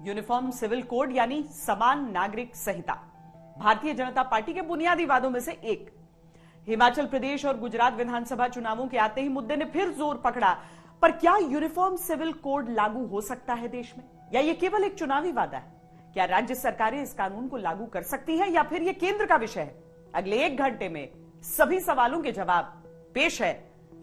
Uniform civil code यानी समान नागरिक संहिता भारतीय जनता पार्टी के बुनियादी वादों में से एक। हिमाचल प्रदेश और गुजरात विधानसभा चुनावों के आते ही मुद्दे ने फिर जोर पकड़ा। पर क्या यूनिफॉर्म सिविल कोड लागू हो सकता है देश में, या यह केवल एक चुनावी वादा है? क्या राज्य सरकारें इस कानून को लागू कर सकती हैं, या फिर यह केंद्र का विषय है? अगले 1 घंटे में सभी सवालों के जवाब पेश है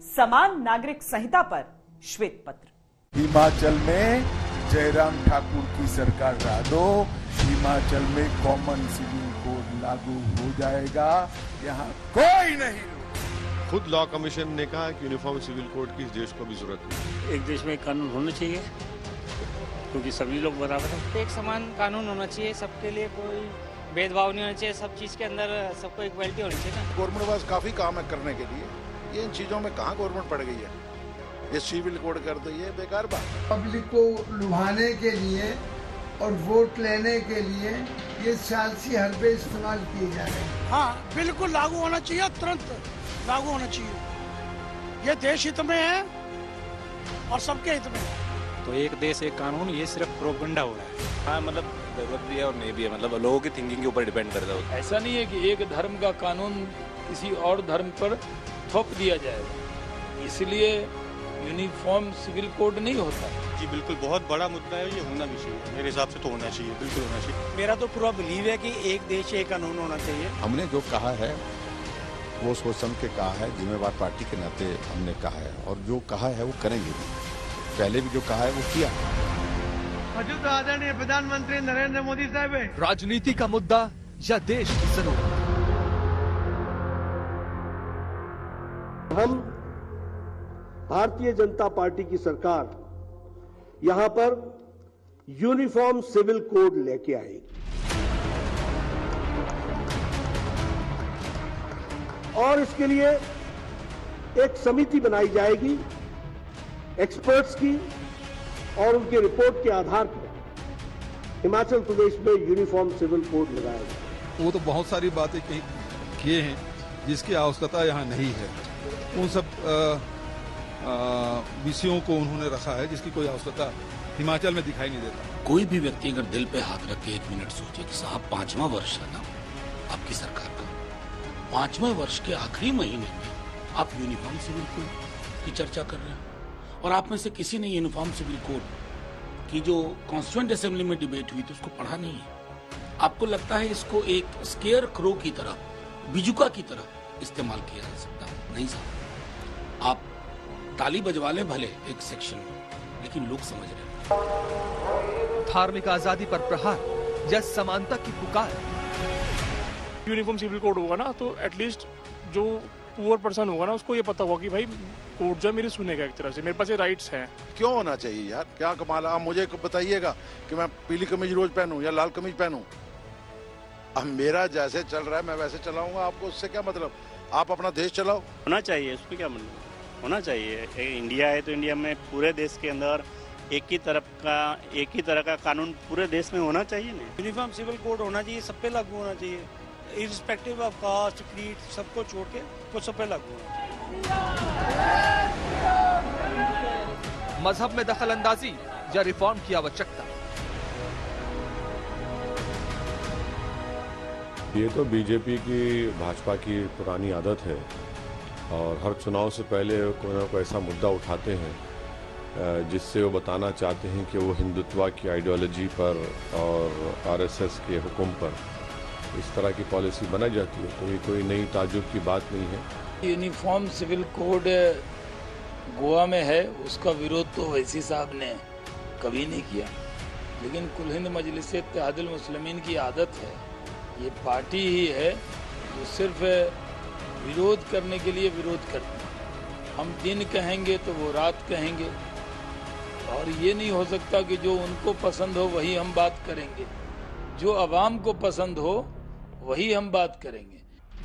समान नागरिक संहिता पर श्वेत पत्र। हिमाचल में जयराम ठाकुर की सरकार ला दो, हिमाचल में कॉमन सिविल कोड लागू हो जाएगा, यहाँ कोई नहीं। खुद लॉ कमीशन ने कहा कि यूनिफॉर्म सिविल कोड की इस देश को भी जरूरत नहीं। एक देश में एक कानून होना चाहिए क्योंकि सभी लोग बराबर हैं। एक समान कानून होना चाहिए सबके लिए, कोई भेदभाव नहीं होना चाहिए, सब चीज के अंदर सबको इक्वलिटी होनी चाहिए ना। गवर्नमेंट पास काफी काम है करने के लिए, ये इन चीजों में कहाँ गवर्नमेंट पड़ गई है? ये सिविल कोड कर दो, ये बेकार बात। पब्लिक को लुभाने के लिए और वोट लेने के लिए ये सालसी हरबे इस्तेमाल किए जा रहे हैं। हाँ, बिल्कुल लागू होना चाहिए, तुरंत लागू होना चाहिए। ये देश हित में है और सबके हित में है। तो एक देश एक कानून, ये सिर्फ प्रोपेगेंडा हो रहा है। हाँ, मतलब जरूरत भी है और नहीं भी है, मतलब लोगों की थिंकिंग के ऊपर डिपेंड करता है। ऐसा नहीं है कि एक धर्म का कानून किसी और धर्म पर थोप दिया जाएगा, इसलिए यूनिफॉर्म सिविल कोड नहीं होता। जी बिल्कुल, बहुत बड़ा मुद्दा है, ये होना भी चाहिए, मेरे हिसाब से तो होना चाहिए, बिल्कुल होना चाहिए। मेरा तो पूरा बिलीव है कि एक देश एक कानून होना चाहिए। हमने जो कहा है वो सोच समझ के कहा है, जिम्मेवार पार्टी के नाते हमने कहा है, और जो कहा है वो करेंगे भी। पहले भी जो कहा है वो किया। मौजूद आदरणीय प्रधानमंत्री नरेंद्र मोदी साहब, राजनीति का मुद्दा या देश की जरूरत? हम भारतीय जनता पार्टी की सरकार यहां पर यूनिफॉर्म सिविल कोड लेके आएगी और इसके लिए एक समिति बनाई जाएगी एक्सपर्ट्स की, और उनकी रिपोर्ट के आधार पर हिमाचल प्रदेश में यूनिफॉर्म सिविल कोड लगाया जाएगा। वो तो बहुत सारी बातें किए हैं जिसकी आवश्यकता यहाँ नहीं है। उन सब विषयों को उन्होंने रखा है जिसकी कोई आवश्यकता हिमाचल में दिखाई नहीं देता। कोई भी व्यक्ति अगर दिल पे हाथ रख के 1 मिनट सोचे कि साहब 5वां वर्ष है ना आपकी सरकार का, 5वें वर्ष के आखिरी महीने में आप यूनिफॉर्म सिविल कोड की चर्चा कर रहे हैं, और आप में से किसी ने यूनिफॉर्म सिविल कोड की जो कॉन्स्टिट्यूएंट असेंबली में डिबेट हुई थी उसको पढ़ा नहीं है। आपको लगता है इसको एक स्केयर क्रो की तरह, बिजुका की तरह इस्तेमाल किया जा सकता? नहीं साहब, आप ताली बजवा लें भले एक सेक्शन में, लेकिन लोग समझ रहे हैं। धार्मिक आजादी पर प्रहार या समानता की पुकार? यूनिफॉर्म सिविल कोड होगा ना तो एटलीस्ट जो पुअर पर्सन होगा ना उसको ये पता होगा कि भाई कोड जो मेरी सुनेगा, एक तरह से मेरे पास ये राइट्स हैं। क्यों होना चाहिए यार? क्या कमाल है? आप मुझे बताइएगा कि मैं पीली कमीज रोज पहनूं या लाल कमीज पहनूं? अब मेरा जैसे चल रहा है मैं वैसे चलाऊंगा, आपको उससे क्या मतलब? आप अपना देश चलाओ। होना चाहिए, उसमें क्या मतलब? होना चाहिए। इंडिया है तो इंडिया में पूरे देश के अंदर एक ही तरह का कानून पूरे देश में होना चाहिए ना। यूनिफॉर्म सिविल कोड होना चाहिए, सब पे लागू होना चाहिए, इर्रिस्पेक्टिव ऑफ कास्ट क्रीड, सबको छोड़ के वो सब पे लागू होना चाहिए। मजहब में दखल अंदाजी या रिफॉर्म की आवश्यकता? ये तो बीजेपी की, भाजपा की पुरानी आदत है, और हर चुनाव से पहले कोई ना कोई ऐसा मुद्दा उठाते हैं जिससे वो बताना चाहते हैं कि वो हिंदुत्व की आइडियोलॉजी पर और आरएसएस के हुक्म पर इस तरह की पॉलिसी बनाई जाती है। तो ये कोई नई ताज्जुब की बात नहीं है। यूनिफॉर्म सिविल कोड गोवा में है, उसका विरोध तो वैसी साहब ने कभी नहीं किया, लेकिन कुल हिंद मजलिस इत्तेहादुल मुस्लिमीन की आदत है, ये पार्टी ही है जो सिर्फ विरोध करने के लिए विरोध करती है। हम दिन कहेंगे तो वो रात कहेंगे, और ये नहीं हो सकता कि जो उनको पसंद हो वही हम बात करेंगे, जो अवाम को पसंद हो वही हम बात करेंगे।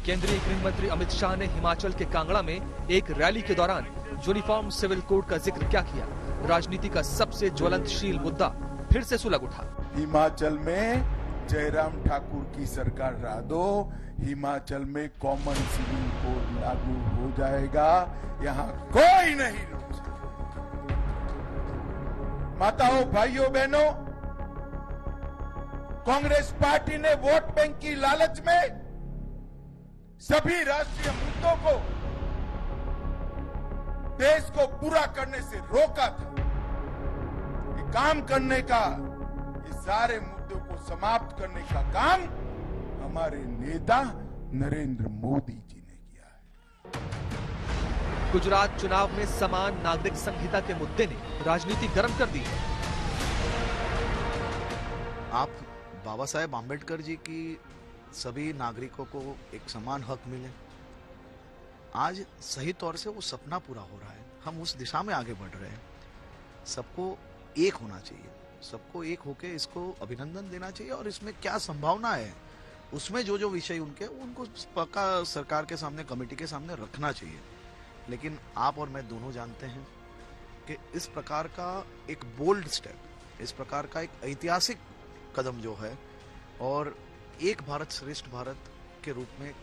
केंद्रीय गृह मंत्री अमित शाह ने हिमाचल के कांगड़ा में एक रैली के दौरान यूनिफॉर्म सिविल कोड का जिक्र क्या किया? राजनीति का सबसे ज्वलंतशील मुद्दा फिर से सुलग उठा। हिमाचल में जयराम ठाकुर की सरकार ला दो, हिमाचल में कॉमन सिविल कोड लागू हो जाएगा, यहाँ कोई नहीं रोक सकता। माताओं, भाइयों, बहनों, कांग्रेस पार्टी ने वोट बैंक की लालच में सभी राष्ट्रीय मुद्दों को देश को पूरा करने से रोका था। ये काम करने का, ये सारे मुद्दों को समाप्त करने का काम हमारे नेता नरेंद्र मोदी जी ने किया है। गुजरात चुनाव में समान नागरिक संहिता के मुद्दे ने राजनीति गर्म कर दी है। आप बाबा साहेब आम्बेडकर जी की सभी नागरिकों को एक समान हक मिले, आज सही तौर से वो सपना पूरा हो रहा है। हम उस दिशा में आगे बढ़ रहे हैं। सबको एक होना चाहिए, सबको एक होके इसको अभिनंदन देना चाहिए और इसमें क्या संभावना है, उसमें जो विषय उनको पक्का सरकार के सामने, कमेटी के सामने रखना चाहिए। लेकिन आप और मैं दोनों जानते हैं कि इस प्रकार का एक बोल्ड स्टेप, इस प्रकार का एक ऐतिहासिक कदम जो है और एक भारत श्रेष्ठ भारत के रूप में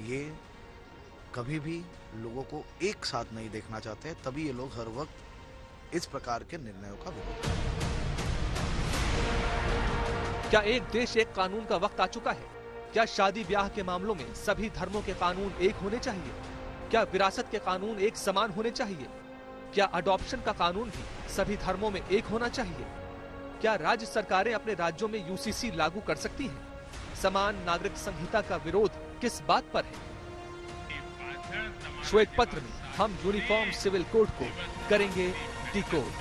ये कभी भी लोगों को एक साथ नहीं देखना चाहते, तभी ये लोग हर वक्त इस प्रकार के निर्णयों का विरोध करते हैं। क्या एक देश एक कानून का वक्त आ चुका है? क्या शादी ब्याह के मामलों में सभी धर्मों के कानून एक होने चाहिए? क्या विरासत के कानून एक समान होने चाहिए? क्या अडॉप्शन का कानून भी सभी धर्मों में एक होना चाहिए? क्या राज्य सरकारें अपने राज्यों में यूसीसी लागू कर सकती हैं? समान नागरिक संहिता का विरोध किस बात पर है? श्वेत पत्र में हम यूनिफॉर्म सिविल कोड को करेंगे डिकोड।